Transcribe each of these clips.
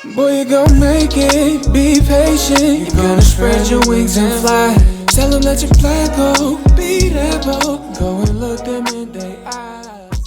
Boy, you gon' make it, be patient. You're gonna spread your wings and fly. Tell them let your flag go, be that bold. Go and look them in their eyes.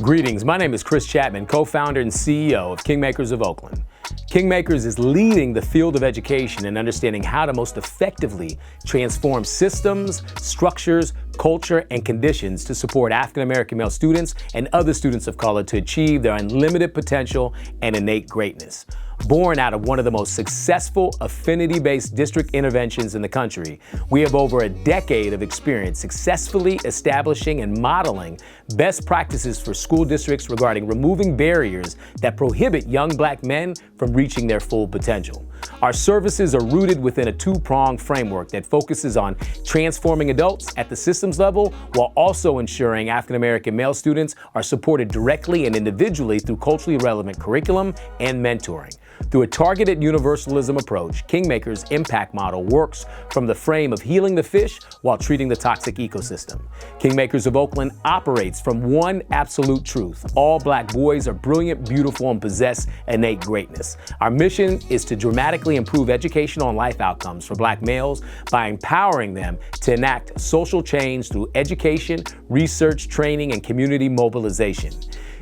Greetings, my name is Chris Chapman, co-founder and CEO of Kingmakers of Oakland. Kingmakers is leading the field of education and understanding how to most effectively transform systems, structures, culture, and conditions to support African American male students and other students of color to achieve their unlimited potential and innate greatness. Born out of one of the most successful affinity-based district interventions in the country, we have over a decade of experience successfully establishing and modeling best practices for school districts regarding removing barriers that prohibit young black men from reaching their full potential. Our services are rooted within a two-pronged framework that focuses on transforming adults at the systems level while also ensuring African American male students are supported directly and individually through culturally relevant curriculum and mentoring. Through a targeted universalism approach, Kingmaker's impact model works from the frame of healing the fish while treating the toxic ecosystem. Kingmakers of Oakland operates from one absolute truth. All black boys are brilliant, beautiful, and possess innate greatness. Our mission is to dramatically improve educational and life outcomes for black males by empowering them to enact social change through education, research, training, and community mobilization.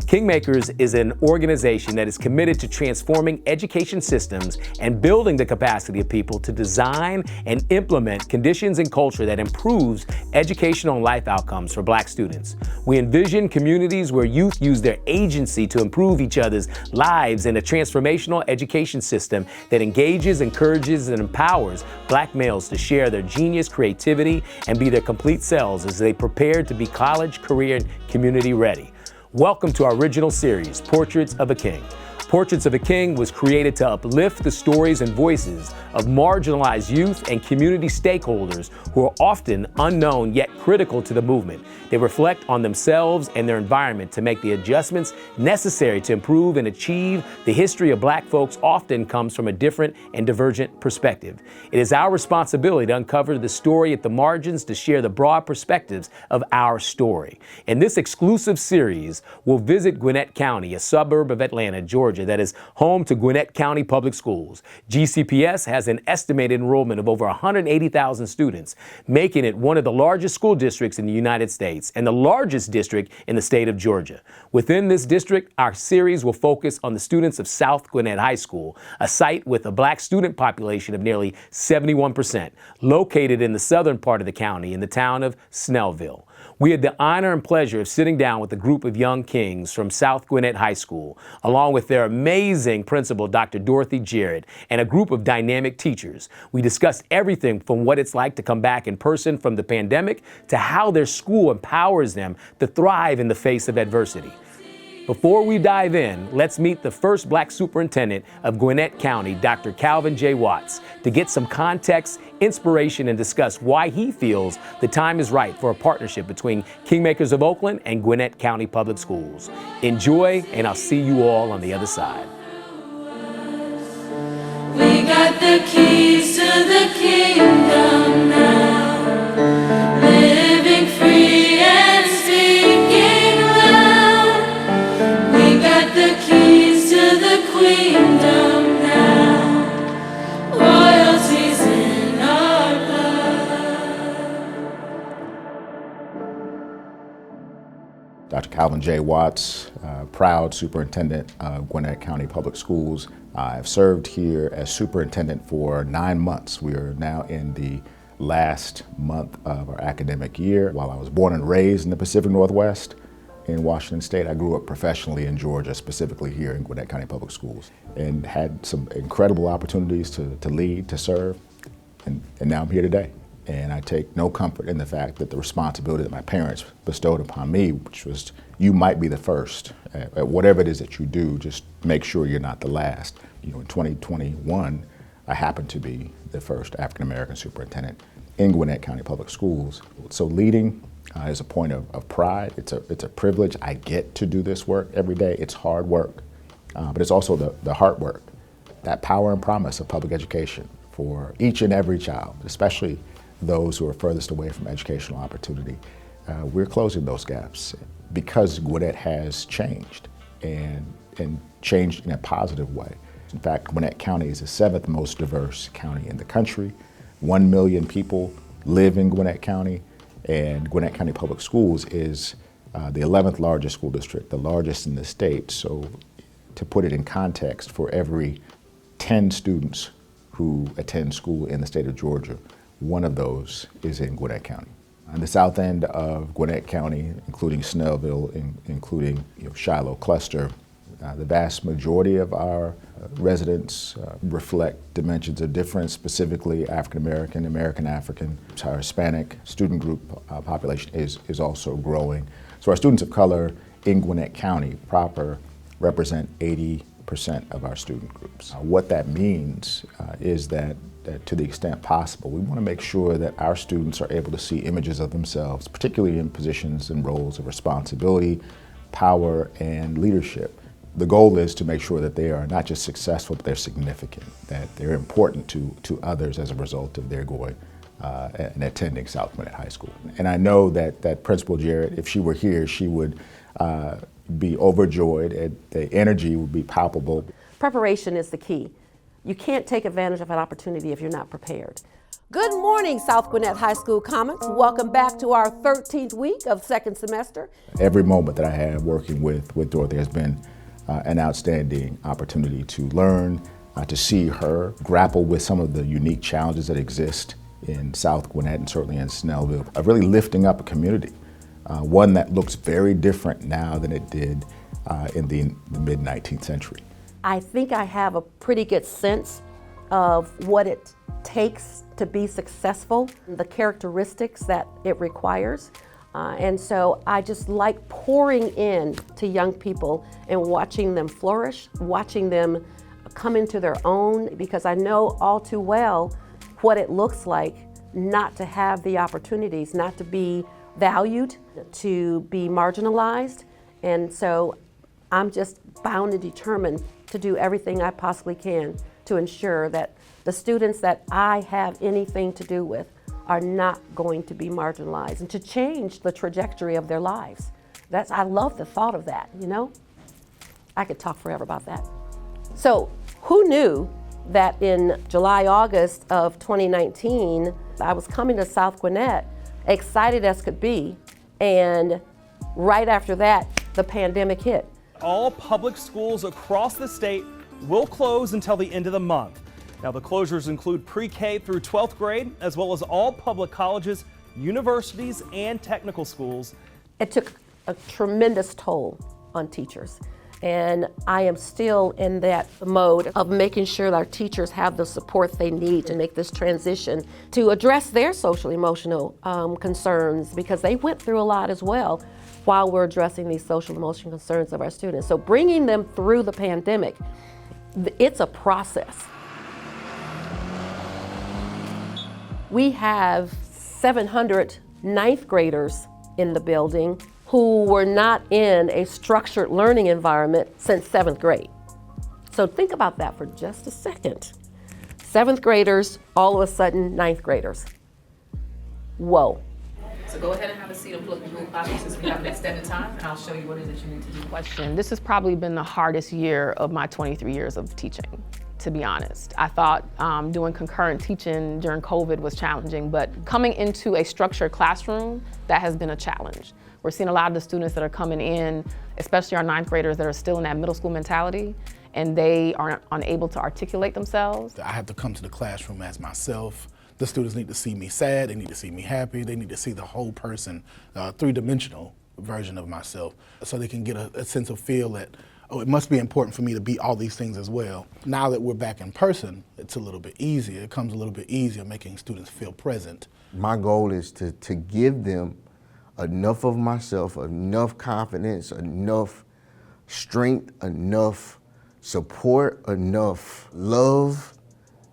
Kingmakers is an organization that is committed to transforming education systems and building the capacity of people to design and implement conditions and culture that improves educational and life outcomes for black students. We envision communities where youth use their agency to improve each other's lives in a transformational education system that engages, encourages, and empowers black males to share their genius, creativity, and be their complete selves as they prepare to be college, career, and community ready. Welcome to our original series, Portraits of a King. Portraits of a King was created to uplift the stories and voices of marginalized youth and community stakeholders who are often unknown yet critical to the movement. They reflect on themselves and their environment to make the adjustments necessary to improve and achieve. The history of black folks often comes from a different and divergent perspective. It is our responsibility to uncover the story at the margins to share the broad perspectives of our story. In this exclusive series, we'll visit Gwinnett County, a suburb of Atlanta, Georgia, that is home to Gwinnett County Public Schools. GCPS has an estimated enrollment of over 180,000 students, making it one of the largest school districts in the United States and the largest district in the state of Georgia. Within this district, our series will focus on the students of South Gwinnett High School, a site with a black student population of nearly 71%, located in the southern part of the county in the town of Snellville. We had the honor and pleasure of sitting down with a group of young kings from South Gwinnett High School, along with their amazing principal, Dr. Dorothy Jarrett, and a group of dynamic teachers. We discussed everything from what it's like to come back in person from the pandemic to how their school empowers them to thrive in the face of adversity. Before we dive in, let's meet the first black superintendent of Gwinnett County, Dr. Calvin J. Watts, to get some context, inspiration, and discuss why he feels the time is right for a partnership between Kingmakers of Oakland and Gwinnett County Public Schools. Enjoy, and I'll see you all on the other side. We got the keys to the kingdom now, living free and speaking loud. We got the keys to the queendom now, royalties in our blood. Dr. Calvin J. Watts, proud superintendent of Gwinnett County Public Schools. I've served here as superintendent for 9 months. We are now in the last month of our academic year. While I was born and raised in the Pacific Northwest in Washington State, I grew up professionally in Georgia, specifically here in Gwinnett County Public Schools, and had some incredible opportunities to lead, to serve, and now I'm here today. And I take no comfort in the fact that the responsibility that my parents bestowed upon me, which was, you might be the first at whatever it is that you do, just make sure you're not the last. You know, in 2021, I happened to be the first African-American superintendent in Gwinnett County Public Schools. So leading is a point of pride. It's a privilege. I get to do this work every day. It's hard work, but it's also the hard work, that power and promise of public education for each and every child, especially those who are furthest away from educational opportunity. We're closing those gaps because Gwinnett has changed and changed in a positive way. In fact, Gwinnett County is the 7th most diverse county in the country. 1 million people live in Gwinnett County, and Gwinnett County Public Schools is the 11th largest school district, the largest in the state. So to put it in context, for every 10 students who attend school in the state of Georgia, one of those is in Gwinnett County. On the south end of Gwinnett County, including Snellville, including Shiloh cluster, the vast majority of our residents reflect dimensions of difference, specifically African American, American African. Our Hispanic student group population is also growing. So our students of color in Gwinnett County proper represent 80% of our student groups. What that means is that to the extent possible, we want to make sure that our students are able to see images of themselves, particularly in positions and roles of responsibility, power, and leadership. The goal is to make sure that they are not just successful, but they're significant, that they're important to others as a result of their going and attending South Gwinnett High School. And I know that Principal Jarrett, if she were here, she would be overjoyed, and the energy would be palpable. Preparation is the key. You can't take advantage of an opportunity if you're not prepared. Good morning, South Gwinnett High School Comics. Welcome back to our 13th week of second semester. Every moment that I have working with Dorothy has been an outstanding opportunity to learn, to see her grapple with some of the unique challenges that exist in South Gwinnett and certainly in Snellville, of really lifting up a community, one that looks very different now than it did in the mid-19th century. I think I have a pretty good sense of what it takes to be successful, the characteristics that it requires. And so I just like pouring in to young people and watching them flourish, watching them come into their own, because I know all too well what it looks like not to have the opportunities, not to be valued, to be marginalized. And so I'm just bound and determined to do everything I possibly can to ensure that the students that I have anything to do with are not going to be marginalized, and to change the trajectory of their lives. I love the thought of that, you know? I could talk forever about that. So who knew that in July, August of 2019, I was coming to South Gwinnett, excited as could be, and right after that, the pandemic hit. All public schools across the state will close until the end of the month. Now, the closures include pre-K through 12th grade, as well as all public colleges, universities, and technical schools. It took a tremendous toll on teachers. And I am still in that mode of making sure that our teachers have the support they need to make this transition, to address their social emotional concerns, because they went through a lot as well while we're addressing these social emotional concerns of our students. So bringing them through the pandemic, it's a process. We have 700 ninth graders in the building who were not in a structured learning environment since 7th grade. So think about that for just a second. 7th graders, all of a sudden 9th graders. Whoa. So go ahead and have a seat and look through classes since we have an extended time, and I'll show you what it is that you need to do. Question. This has probably been the hardest year of my 23 years of teaching, to be honest. I thought doing concurrent teaching during COVID was challenging, but coming into a structured classroom, that has been a challenge. We're seeing a lot of the students that are coming in, especially our 9th graders that are still in that middle school mentality, and they are unable to articulate themselves. I have to come to the classroom as myself. The students need to see me sad, they need to see me happy, they need to see the whole person, three-dimensional version of myself, so they can get a sense of feel that, oh, it must be important for me to be all these things as well. Now that we're back in person, it's a little bit easier. It comes a little bit easier making students feel present. My goal is to give them enough of myself, enough confidence, enough strength, enough support, enough love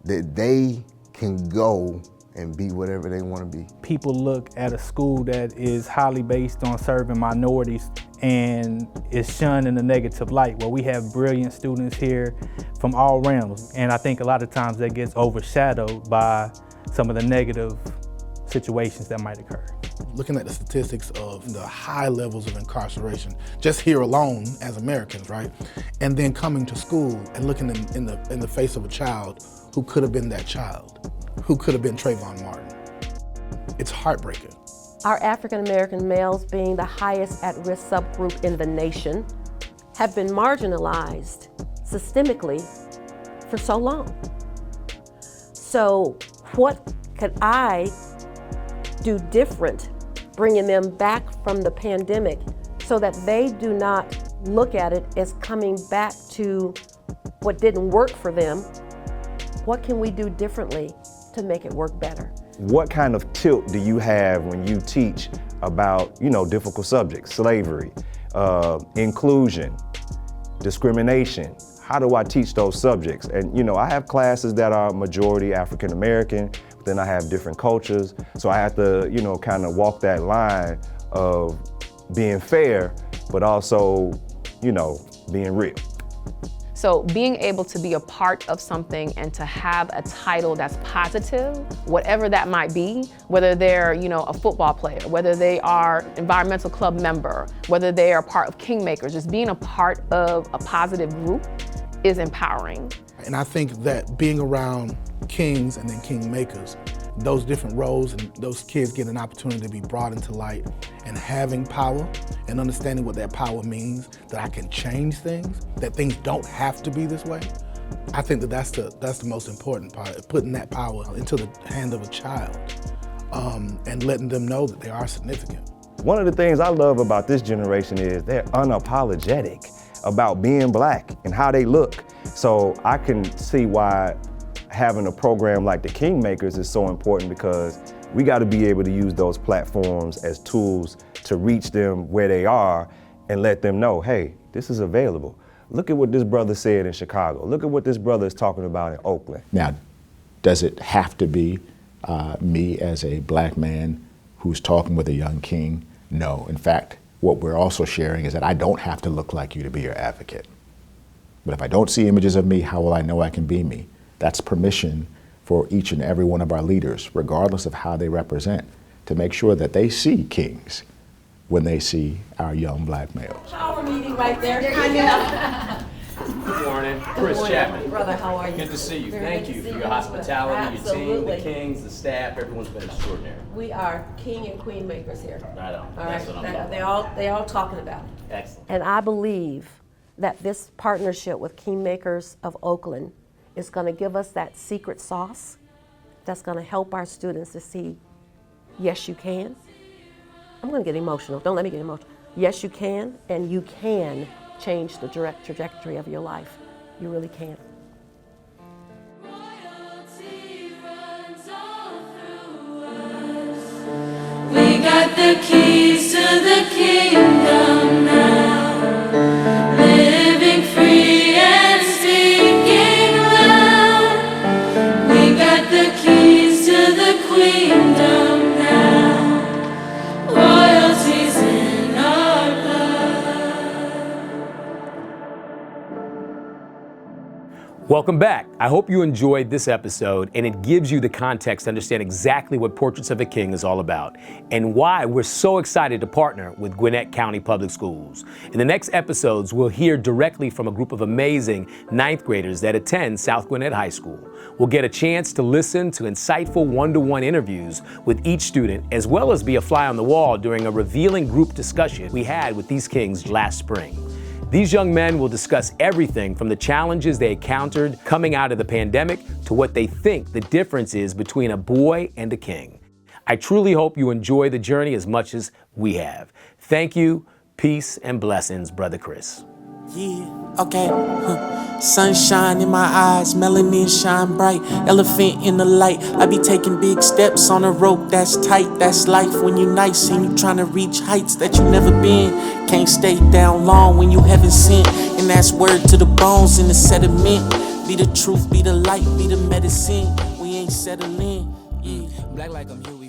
that they can go and be whatever they want to be. People look at a school that is highly based on serving minorities and is shunned in a negative light. Well, we have brilliant students here from all realms, and I think a lot of times that gets overshadowed by some of the negative situations that might occur. Looking at the statistics of the high levels of incarceration, just here alone as Americans, right? And then coming to school and looking in the face of a child who could have been that child, who could have been Trayvon Martin. It's heartbreaking. Our African American males, being the highest at-risk subgroup in the nation, have been marginalized systemically for so long. So what could I do different, bringing them back from the pandemic so that they do not look at it as coming back to what didn't work for them? What can we do differently to make it work better? What kind of tilt do you have when you teach about, difficult subjects, slavery, inclusion, discrimination? How do I teach those subjects? And I have classes that are majority African American, but then I have different cultures. So I have to, kind of walk that line of being fair, but also, being real. So being able to be a part of something and to have a title that's positive, whatever that might be, whether they're, a football player, whether they are environmental club member, whether they are part of Kingmakers, just being a part of a positive group is empowering. And I think that being around kings and then kingmakers, those different roles and those kids get an opportunity to be brought into light and having power and understanding what that power means, that I can change things, that things don't have to be this way. I think that's the most important part, putting that power into the hand of a child and letting them know that they are significant. One of the things I love about this generation is they're unapologetic about being Black and how they look. So I can see why having a program like the Kingmakers is so important, because we got to be able to use those platforms as tools to reach them where they are and let them know, hey, this is available. Look at what this brother said in Chicago. Look at what this brother is talking about in Oakland. Now, does it have to be me as a Black man who's talking with a young king? No. In fact, what we're also sharing is that I don't have to look like you to be your advocate. But if I don't see images of me, how will I know I can be me? That's permission for each and every one of our leaders, regardless of how they represent, to make sure that they see kings when they see our young Black males. Power meeting right there. Good morning. Chris Chapman. Brother, how are you? Good to see you. Very Thank good to you see for you. your hospitality, your team, the Absolutely. Kings, the staff. Everyone's been extraordinary. We are king and queen makers here. Right on. All That's right, what I'm talking they all talking about it. Excellent. And I believe that this partnership with Kingmakers of Oakland is going to give us that secret sauce that's going to help our students to see, yes, you can. I'm going to get emotional. Don't let me get emotional. Yes, you can, and you can change the direct trajectory of your life. You really can. Royalty runs all through us. We got the keys to the kingdom now. Living free and speaking loud. We got the keys to the queendom now. Royalty's in our Welcome back. I hope you enjoyed this episode and it gives you the context to understand exactly what Portraits of a King is all about and why we're so excited to partner with Gwinnett County Public Schools. In the next episodes, we'll hear directly from a group of amazing ninth graders that attend South Gwinnett High School. We'll get a chance to listen to insightful one-to-one interviews with each student, as well as be a fly on the wall during a revealing group discussion we had with these Kings last spring. These young men will discuss everything from the challenges they encountered coming out of the pandemic to what they think the difference is between a boy and a king. I truly hope you enjoy the journey as much as we have. Thank you, peace, and blessings, Brother Chris. Yeah, okay. Sunshine in my eyes, melanin shine bright. Elephant in the light. I be taking big steps on a rope that's tight. That's life when you nice and you tryna reach heights that you never been. Can't stay down long when you haven't seen. And that's word to the bones in the sediment. Be the truth, be the light, be the medicine. We ain't settling. Yeah, black like I'm you.